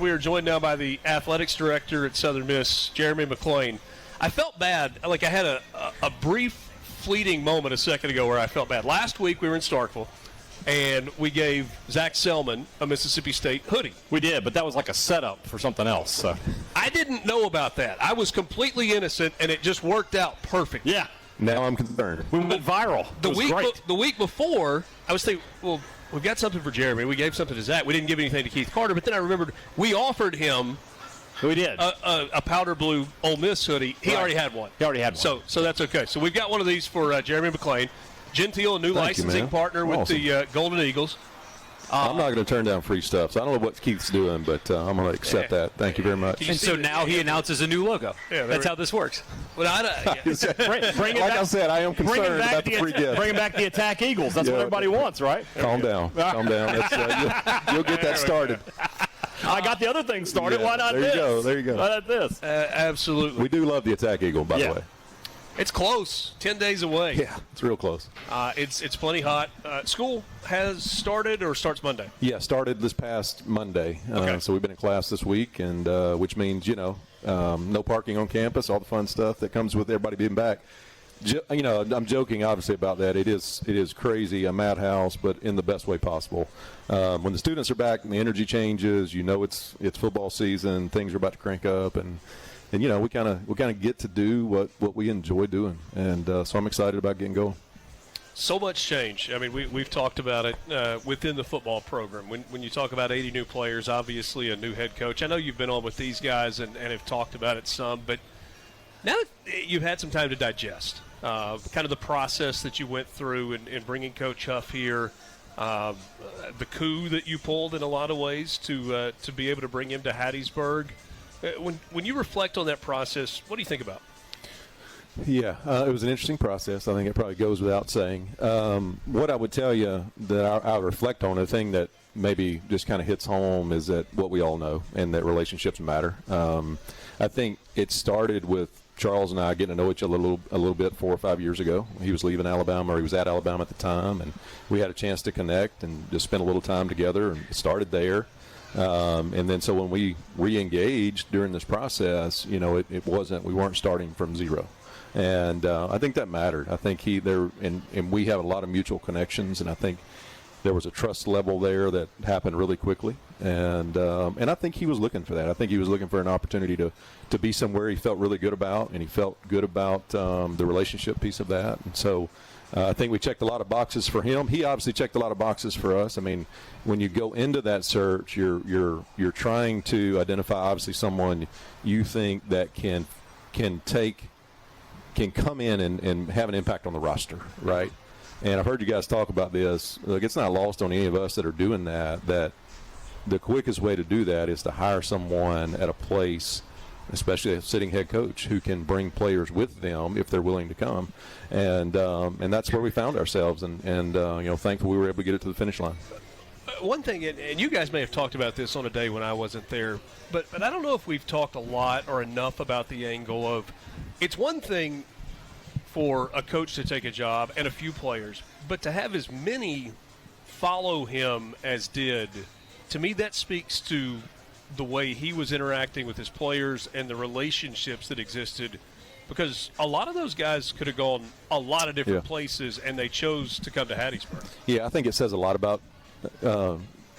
We are joined now by the athletics director at Southern Miss, Jeremy McClain. I felt bad. Like I had a brief, fleeting moment a second ago where I felt bad. Last week we were in Starkville, and we gave Zach Selman a Mississippi State hoodie. We did, but that was like a setup for something else. So. I didn't know about that. I was completely innocent, and it just worked out perfect. Yeah. Now I'm concerned. We went viral. The week before, I was thinking, well, we've got something for Jeremy. We gave something to Zach. We didn't give anything to Keith Carter, but then I remembered we offered him we did a powder blue Ole Miss hoodie. He already had one. He already had one. So that's okay. So we've got one of these for Jeremy McClain. Gentile, a new licensing partner with the Golden Eagles. I'm not going to turn down free stuff, so I don't know what Keith's doing, but I'm going to accept that. Thank you very much. And so now he announces a new logo. Yeah, that's how this works. Well, bring it like back, I said, I am concerned about the free gift. Bringing back the Attack Eagles. That's what everybody wants, right? Calm down. Calm down. You'll get that started. I got the other thing started. Yeah, Why not there this? You go. There you go. Why not this? Absolutely. We do love the Attack Eagle, by the way. It's close. 10 days away. Yeah, it's real close. It's plenty hot. School has started or starts Monday? Yeah, started this past Monday. Okay. So we've been in class this week, and which means, no parking on campus, all the fun stuff that comes with everybody being back. I'm joking, obviously, about that. It is crazy, a madhouse, but in the best way possible. When the students are back and the energy changes, it's football season, things are about to crank up, and we kind of get to do what we enjoy doing, and so I'm excited about getting going. So much change. I mean, we've talked about it within the football program. When you talk about 80 new players, obviously a new head coach. I know you've been on with these guys and have talked about it some, but now that you've had some time to digest kind of the process that you went through in bringing Coach Huff here, the coup that you pulled in a lot of ways to be able to bring him to Hattiesburg. When you reflect on that process, what do you think about? Yeah, it was an interesting process. I think it probably goes without saying. What I would tell you that I reflect on, the thing that maybe just kind of hits home, is that what we all know, and that relationships matter. I think it started with Charles and I getting to know each other a little bit 4 or 5 years ago. He was leaving Alabama, or he was at Alabama at the time, and we had a chance to connect and just spend a little time together, and it started there. And then so when we re-engaged during this process, we weren't starting from zero. And I think that mattered. I think and we have a lot of mutual connections, and I think there was a trust level there that happened really quickly. And I think he was looking for that. I think he was looking for an opportunity to be somewhere he felt really good about, and he felt good about the relationship piece of that. And so I think we checked a lot of boxes for him. He obviously checked a lot of boxes for us. I mean, when you go into that search, you're trying to identify obviously someone you think that can come in and have an impact on the roster, right? And I've heard you guys talk about this. Look, it's not lost on any of us that are doing that the quickest way to do that is to hire someone at a place, especially a sitting head coach, who can bring players with them if they're willing to come. And that's where we found ourselves. And thankfully we were able to get it to the finish line. One thing, and you guys may have talked about this on a day when I wasn't there, but I don't know if we've talked a lot or enough about the angle of it's one thing for a coach to take a job and a few players, but to have as many follow him as did, to me that speaks to the way he was interacting with his players and the relationships that existed, because a lot of those guys could have gone a lot of different places, and they chose to come to Hattiesburg. Yeah, I think it says a lot about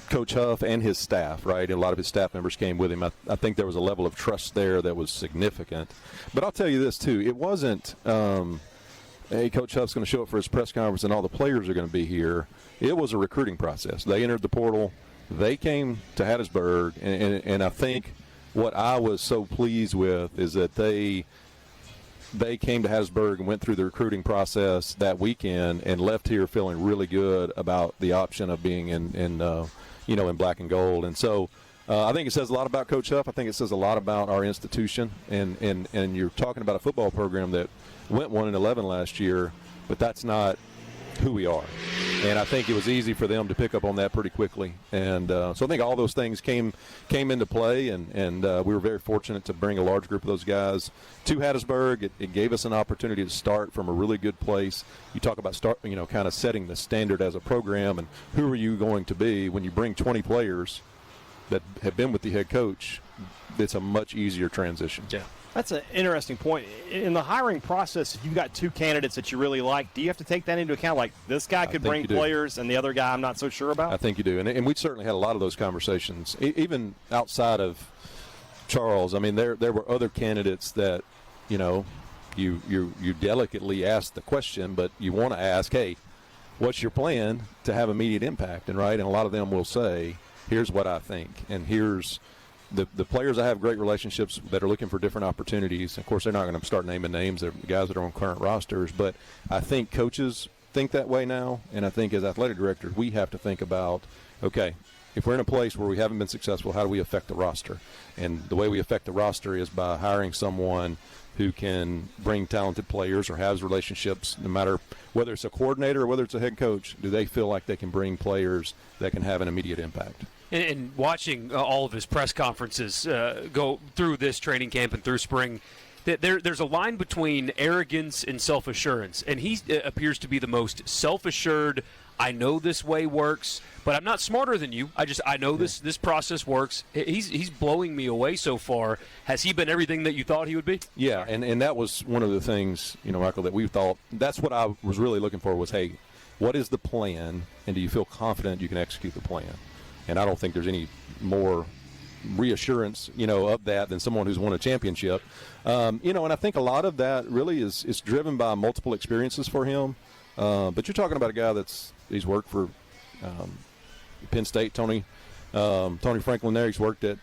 Coach Huff and his staff, right? And a lot of his staff members came with him. I think there was a level of trust there that was significant. But I'll tell you this, too. It wasn't, hey, Coach Huff's going to show up for his press conference and all the players are going to be here. It was a recruiting process. They entered the portal. They came to Hattiesburg. And I think what I was so pleased with is that they came to Hattiesburg and went through the recruiting process that weekend and left here feeling really good about the option of being in black and gold. And so I think it says a lot about Coach Huff. I think it says a lot about our institution. And you're talking about a football program that went 1-11 last year, but that's not who we are. And I think it was easy for them to pick up on that pretty quickly. And so I think all those things came into play, and we were very fortunate to bring a large group of those guys to Hattiesburg. It gave us an opportunity to start from a really good place. You talk about kind of setting the standard as a program, and who are you going to be when you bring 20 players that have been with the head coach, it's a much easier transition. Yeah. That's an interesting point. In the hiring process, if you've got two candidates that you really like, do you have to take that into account? Like, this guy could bring players and the other guy I'm not so sure about? I think you do. And we certainly had a lot of those conversations, even outside of Charles. I mean, there were other candidates that, you delicately asked the question, but you want to ask, hey, what's your plan to have immediate impact? And a lot of them will say, here's what I think, and here's the players I have great relationships that are looking for different opportunities. Of course, they're not going to start naming names. They're guys that are on current rosters. But I think coaches think that way now, and I think as athletic directors we have to think about, okay, if we're in a place where we haven't been successful, how do we affect the roster? And the way we affect the roster is by hiring someone who can bring talented players or has relationships, no matter whether it's a coordinator or whether it's a head coach. Do they feel like they can bring players that can have an immediate impact? And watching all of his press conferences go through this training camp and through spring, there's a line between arrogance and self-assurance, and he appears to be the most self-assured. I know this way works, but I'm not smarter than you. I know this process works. He's blowing me away so far. Has he been everything that you thought he would be? Yeah, and that was one of the things, Michael, that we thought. That's what I was really looking for was, hey, what is the plan, and do you feel confident you can execute the plan? And I don't think there's any more reassurance, of that than someone who's won a championship. And I think a lot of that really is driven by multiple experiences for him. But you're talking about a guy he's worked for Penn State, Tony Franklin there. He's worked at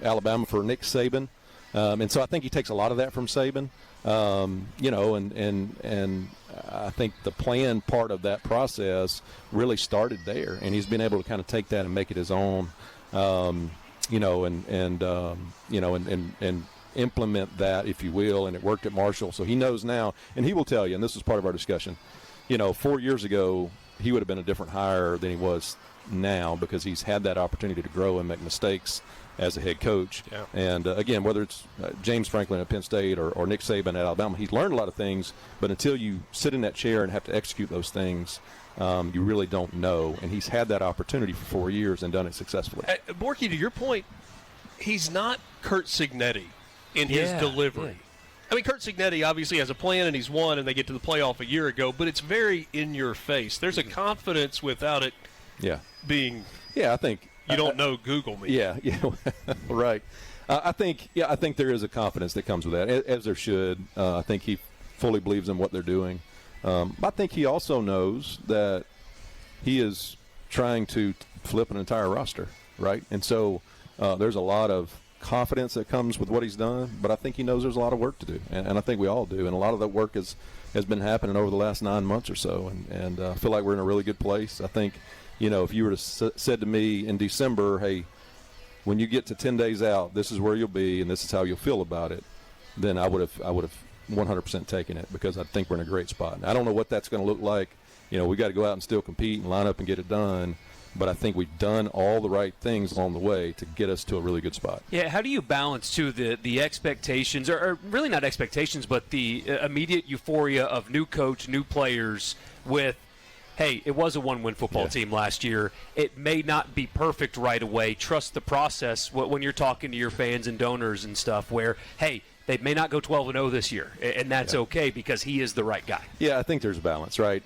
Alabama for Nick Saban. And so I think he takes a lot of that from Saban. And I think the plan part of that process really started there, and he's been able to kind of take that and make it his own, and implement that, if you will. And it worked at Marshall, so he knows now, and he will tell you. And this was part of our discussion. 4 years ago, he would have been a different hire than he was now because he's had that opportunity to grow and make mistakes as a head coach. Yeah. And, again, whether it's James Franklin at Penn State or Nick Saban at Alabama, he's learned a lot of things, but until you sit in that chair and have to execute those things, you really don't know. And he's had that opportunity for 4 years and done it successfully. Borky, to your point, he's not Kurt Cignetti in his delivery. Yeah. I mean, Kurt Cignetti obviously has a plan, and he's won, and they get to the playoff a year ago, but it's very in your face. There's a confidence without it being I think – you don't know, Google me. Yeah, right. I think there is a confidence that comes with that, as there should. I think he fully believes in what they're doing. I think he also knows that he is trying to flip an entire roster, right? And so there's a lot of confidence that comes with what he's done, but I think he knows there's a lot of work to do, and I think we all do. And a lot of that work has been happening over the last 9 months or so, and I feel like we're in a really good place. I think, if you were to said to me in December, hey, when you get to 10 days out, this is where you'll be and this is how you'll feel about it, then I would have 100% taken it, because I think we're in a great spot. And I don't know what that's going to look like. We got to go out and still compete and line up and get it done. But I think we've done all the right things along the way to get us to a really good spot. Yeah, how do you balance, too, the expectations, or really not expectations, but the immediate euphoria of new coach, new players with, hey, it was a one-win football team last year. It may not be perfect right away. Trust the process when you're talking to your fans and donors and stuff where, hey, they may not go 12-0 this year, and that's okay because he is the right guy. Yeah, I think there's a balance, right?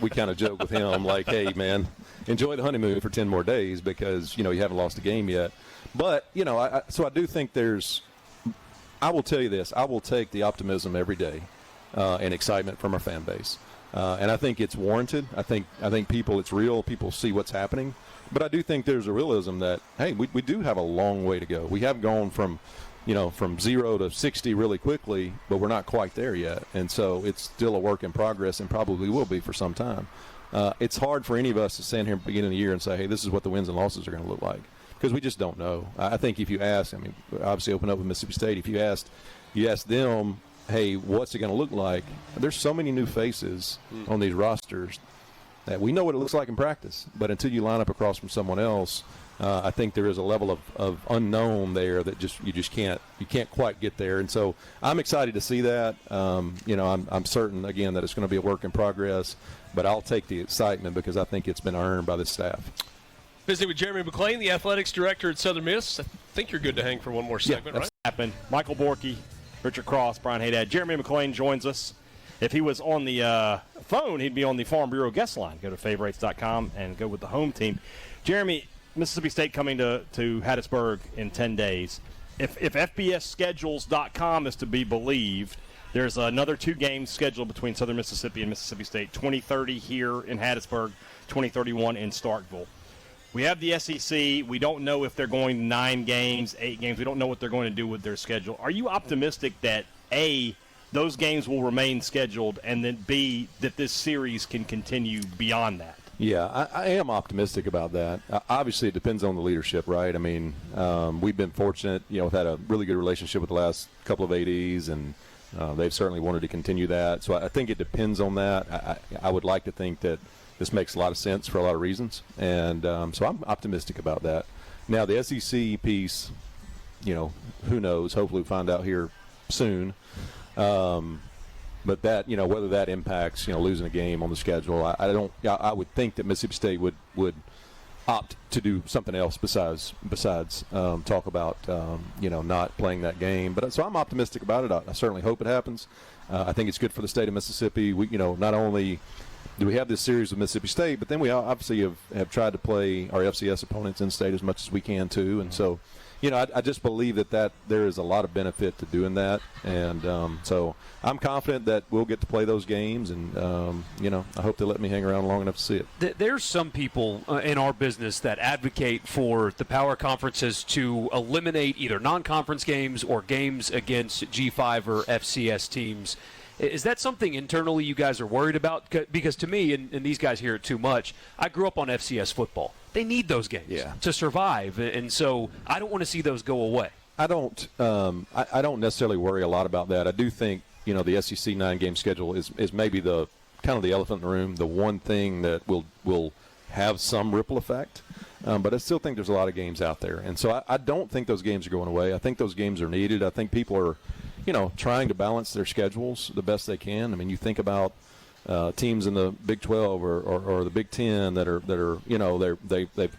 We kind of joke with him like, hey, man, enjoy the honeymoon for 10 more days because, you haven't lost a game yet. But, so I do think I will tell you this, I will take the optimism every day and excitement from our fan base. And I think it's warranted. I think people, it's real. People see what's happening. But I do think there's a realism that, hey, we do have a long way to go. We have gone from 0 to 60 really quickly, but we're not quite there yet. And so it's still a work in progress and probably will be for some time. It's hard for any of us to stand here at the beginning of the year and say, hey, this is what the wins and losses are going to look like, because we just don't know. I think if you ask, obviously open up with Mississippi State, if you ask them, hey, what's it going to look like? There's so many new faces on these rosters that we know what it looks like in practice, but until you line up across from someone else, I think there is a level of unknown there that you can't quite get there. And so I'm excited to see that. I'm certain, again, that it's going to be a work in progress, but I'll take the excitement because I think it's been earned by this staff. Visiting with Jeremy McClain, the athletics director at Southern Miss. I think you're good to hang for one more segment, right? Happened. Michael Borky, Richard Cross, Brian Haydad. Jeremy McClain joins us. If he was on the phone, he'd be on the Farm Bureau guest line. Go to favorites.com and go with the home team. Jeremy, Mississippi State coming to Hattiesburg in 10 days. If FBSschedules.com is to be believed, there's another 2 games scheduled between Southern Mississippi and Mississippi State, 2030 here in Hattiesburg, 2031 in Starkville. We have the SEC. We don't know if they're going 9 games, 8 games. We don't know what they're going to do with their schedule. Are you optimistic that, A, those games will remain scheduled, and then B, that this series can continue beyond that? Yeah, I am optimistic about that. Obviously, it depends on the leadership, right? I mean, we've been fortunate, we've had a really good relationship with the last couple of ADs, and they've certainly wanted to continue that. So I think it depends on that. I would like to think that this makes a lot of sense for a lot of reasons, and so I'm optimistic about that. Now, the SEC piece, who knows? Hopefully we find out here soon. But that, whether that impacts, losing a game on the schedule, I would think that Mississippi State would opt to do something else besides talk about, not playing that game. But so I'm optimistic about it. I certainly hope it happens. I think it's good for the state of Mississippi. We, not only do we have this series with Mississippi State, but then we obviously have tried to play our FCS opponents in state as much as we can too. And so, I just believe that there is a lot of benefit to doing that. And so I'm confident that we'll get to play those games. And, I hope they let me hang around long enough to see it. There's some people in our business that advocate for the power conferences to eliminate either non-conference games or games against G5 or FCS teams. Is that something internally you guys are worried about? Because to me, and these guys hear it too much, I grew up on FCS football. They need those games to survive, and so I don't want to see those go away. I don't necessarily worry a lot about that. I do think, the SEC 9-game schedule is maybe the kind of the elephant in the room, the one thing that will have some ripple effect. But I still think there's a lot of games out there. And so I don't think those games are going away. I think those games are needed. I think people are, trying to balance their schedules the best they can. I mean, you think about teams in the Big 12 or the Big 10 that are they've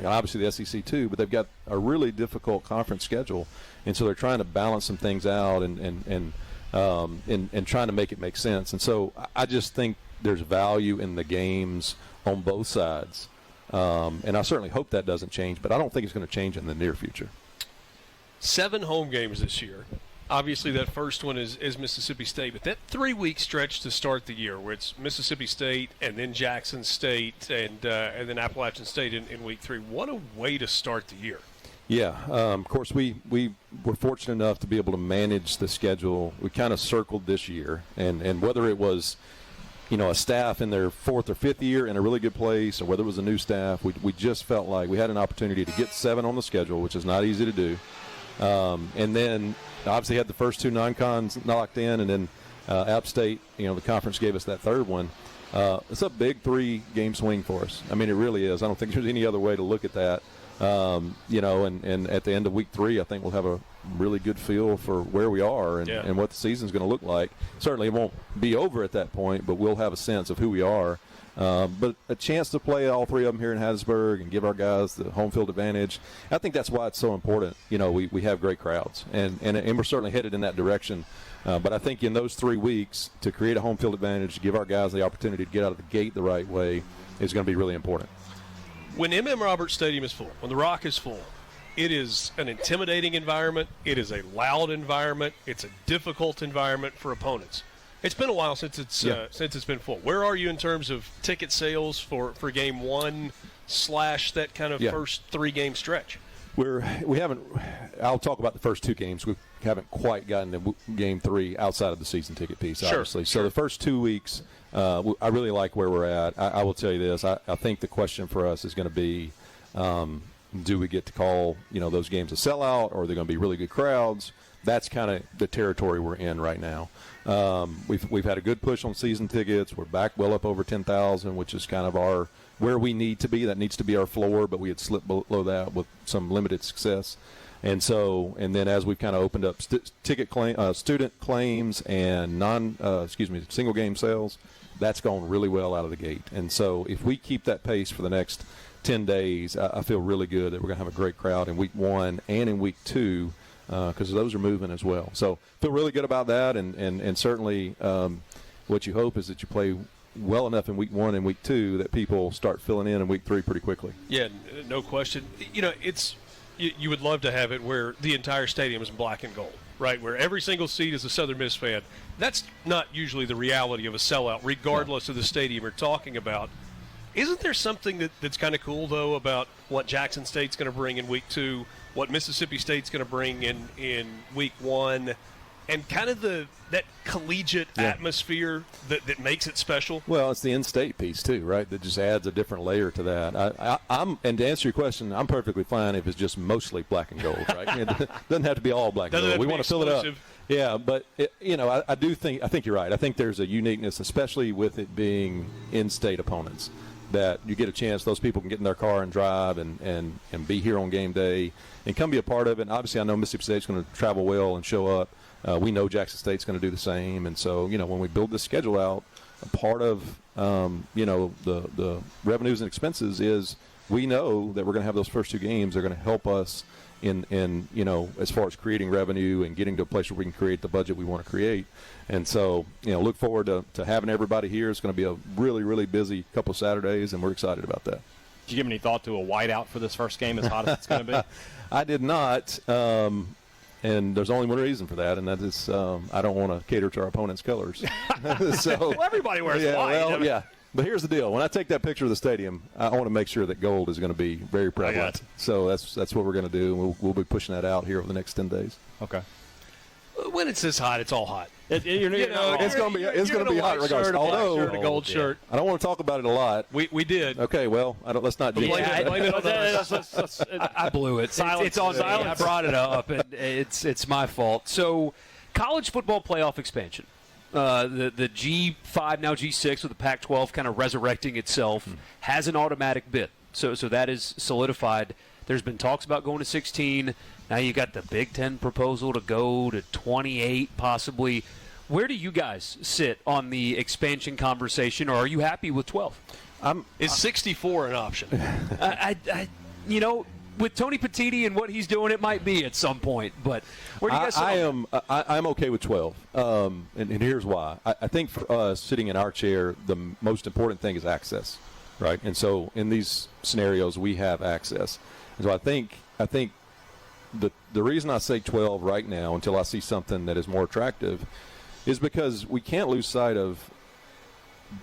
obviously the SEC too, but they've got a really difficult conference schedule, and so they're trying to balance some things out and trying to make it make sense. And so I just think there's value in the games on both sides, and I certainly hope that doesn't change, but I don't think it's going to change in the near future. 7 home games this year. Obviously, that first one is Mississippi State, but that 3-week stretch to start the year where it's Mississippi State and then Jackson State and then Appalachian State in week 3, what a way to start the year. Yeah, of course, we were fortunate enough to be able to manage the schedule. We kind of circled this year, and whether it was a staff in their 4th or 5th year in a really good place, or whether it was a new staff, we just felt like we had an opportunity to get 7 on the schedule, which is not easy to do. And then obviously had the first 2 non-cons locked in, and then App State, the conference gave us that 3rd one. It's a big 3-game swing for us. I mean, it really is. I don't think there's any other way to look at that. And at the end of week 3, I think we'll have a really good feel for where we are and what the season's going to look like. Certainly it won't be over at that point, but we'll have a sense of who we are. But a chance to play all 3 of them here in Hattiesburg and give our guys the home field advantage. I think that's why it's so important. We have great crowds, and we're certainly headed in that direction. But I think in those 3 weeks, to create a home field advantage, to give our guys the opportunity to get out of the gate the right way, is going to be really important. When M.M. Roberts Stadium is full, when the Rock is full, it is an intimidating environment. It is a loud environment. It's a difficult environment for opponents. It's been a while since it's been full. Where are you in terms of ticket sales for game 1 / that kind of first 3-game stretch? We haven't. I'll talk about the first 2 games. We haven't quite gotten to game 3 outside of the season ticket piece, obviously. Sure. So the first 2 weeks, I really like where we're at. I will tell you this. I think the question for us is going to be, do we get to call those games a sellout, or are they going to be really good crowds? That's kind of the territory we're in right now. We've had a good push on season tickets. We're back well up over 10,000, which is kind of where we need to be. That needs to be our floor, but we had slipped below that with some limited success. And then as we've kind of opened up student claims and single game sales, that's gone really well out of the gate. And so if we keep that pace for the next 10 days, I feel really good that we're going to have a great crowd in week 1 and in week 2 because those are moving as well. So feel really good about that, and certainly what you hope is that you play well enough in week 1 and week 2 that people start filling in week 3 pretty quickly. Yeah, no question. It's you would love to have it where the entire stadium is in black and gold, right? Where every single seat is a Southern Miss fan. That's not usually the reality of a sellout, regardless of the stadium you're talking about. Isn't there something that's kind of cool, though, about what Jackson State's going to bring in week 2, what Mississippi State's going to bring in week 1, and kind of that collegiate atmosphere that makes it special? Well, it's the in-state piece too, right? That just adds a different layer to that. And to answer your question, I'm perfectly fine if it's just mostly black and gold, right? It doesn't have to be all black and gold. We want to fill it up. Yeah, but I think you're right. I think there's a uniqueness, especially with it being in-state opponents, that you get a chance, those people can get in their car and drive and be here on game day and come be a part of it. And obviously, I know Mississippi State's going to travel well and show up. We know Jackson State's going to do the same. And so, when we build this schedule out, a part of, the revenues and expenses is we know that we're going to have those first 2 games. They're going to help us in as far as creating revenue and getting to a place where we can create the budget we want to create. And so, look forward to having everybody here. It's going to be a really, really busy couple of Saturdays, and we're excited about that. Did you give any thought to a whiteout for this first game, as hot as it's going to be? I did not, and there's only one reason for that, and that is I don't want to cater to our opponent's colors. Well, everybody wears white. Yeah. But here's the deal. When I take that picture of the stadium, I want to make sure that gold is going to be very prevalent. So that's what we're going to do, and we'll be pushing that out here over the next 10 days. Okay. When it's this hot, it's all hot. It's going to be hot regardless. Although a gold shirt. I don't want to talk about it a lot. We did. Okay, well, let's not jinx it. Blame it on us. I blew it. It's on me. I brought it up, and it's my fault. So, college football playoff expansion. The G5, now G6, with the Pac-12 kind of resurrecting itself, has an automatic bid. So that is solidified. There's been talks about going to 16. Now you got the Big Ten proposal to go to 28, possibly. Where do you guys sit on the expansion conversation, or are you happy with 12? Is 64 an option? With Tony Petitti and what he's doing, it might be at some point. But where do you guys sit? I'm okay with 12, and here's why. I think for us, sitting in our chair, the most important thing is access, right? And so in these scenarios, we have access. And so I think the reason I say 12 right now, until I see something that is more attractive, is because we can't lose sight of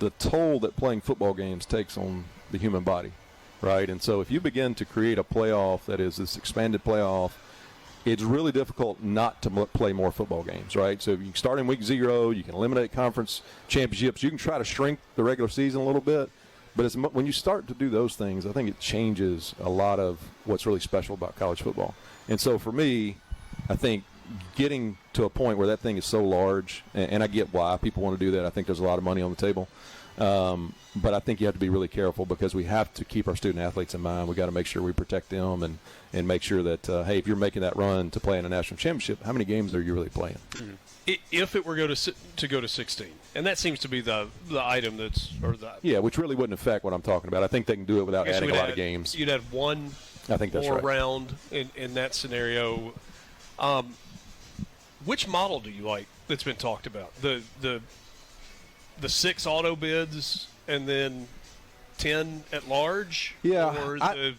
the toll that playing football games takes on the human body, right? And so if you begin to create a playoff that is this expanded playoff, it's really difficult not to play more football games, right? So you can start in week 0, you can eliminate conference championships, you can try to shrink the regular season a little bit, but when you start to do those things, I think it changes a lot of what's really special about college football. And so for me, I think getting to a point where that thing is so large, and I get why people want to do that. I think there's a lot of money on the table. But I think you have to be really careful because we have to keep our student athletes in mind. We got to make sure we protect them and make sure that, hey, if you're making that run to play in a national championship, how many games are you really playing? Mm-hmm. If it were to go to 16, and that seems to be the item which really wouldn't affect what I'm talking about. I think they can do it without adding a lot of games. You'd have one I think that's more right. round in that scenario. Which model do you like that's been talked about? The 6 auto bids and then 10 at large? Yeah. Or the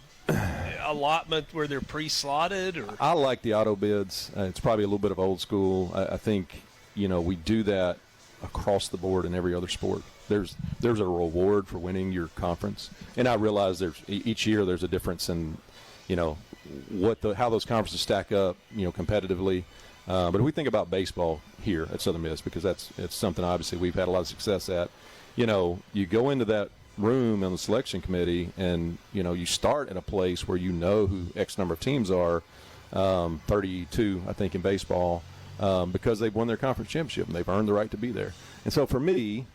allotment where they're pre-slotted? Or? I like the auto bids. It's probably a little bit of old school. I think, we do that across the board in every other sport. There's a reward for winning your conference. And I realize each year there's a difference in, how those conferences stack up, competitively. But if we think about baseball here at Southern Miss, because it's something obviously we've had a lot of success at, you go into that room on the selection committee and, you start in a place where who X number of teams are, 32, I think, in baseball, because they've won their conference championship and they've earned the right to be there. And so for me,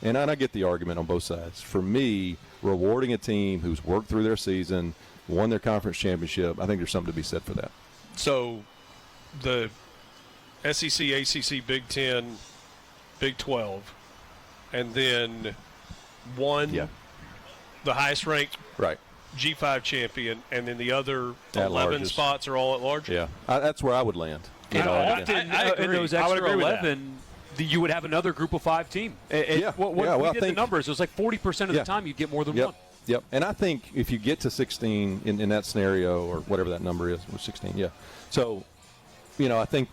and I get the argument on both sides, for me, rewarding a team who's worked through their season, won their conference championship, I think there's something to be said for that. So the SEC, ACC, Big Ten, Big 12, and then the highest ranked right G5 champion, and then the other At 11 larges. spots are all at large? Yeah, that's where I would land. And often I agree. in those I would extra agree with that. 11, you would have another group of 5 team. Yeah. What Yeah, well, we I did think- the numbers. It was like 40% of Yeah. the time you'd get more than Yep. one. Yep. And I think if you get to 16 in that scenario, or whatever that number is, or 16, yeah. So, I think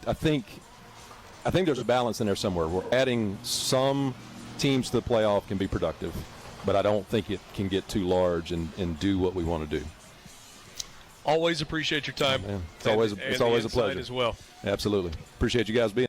there's a balance in there somewhere. We're adding some teams to the playoff can be productive, but I don't think it can get too large and do what we want to do. Always appreciate your time. Yeah. It's always and a the insight pleasure as well. Absolutely. Appreciate you guys being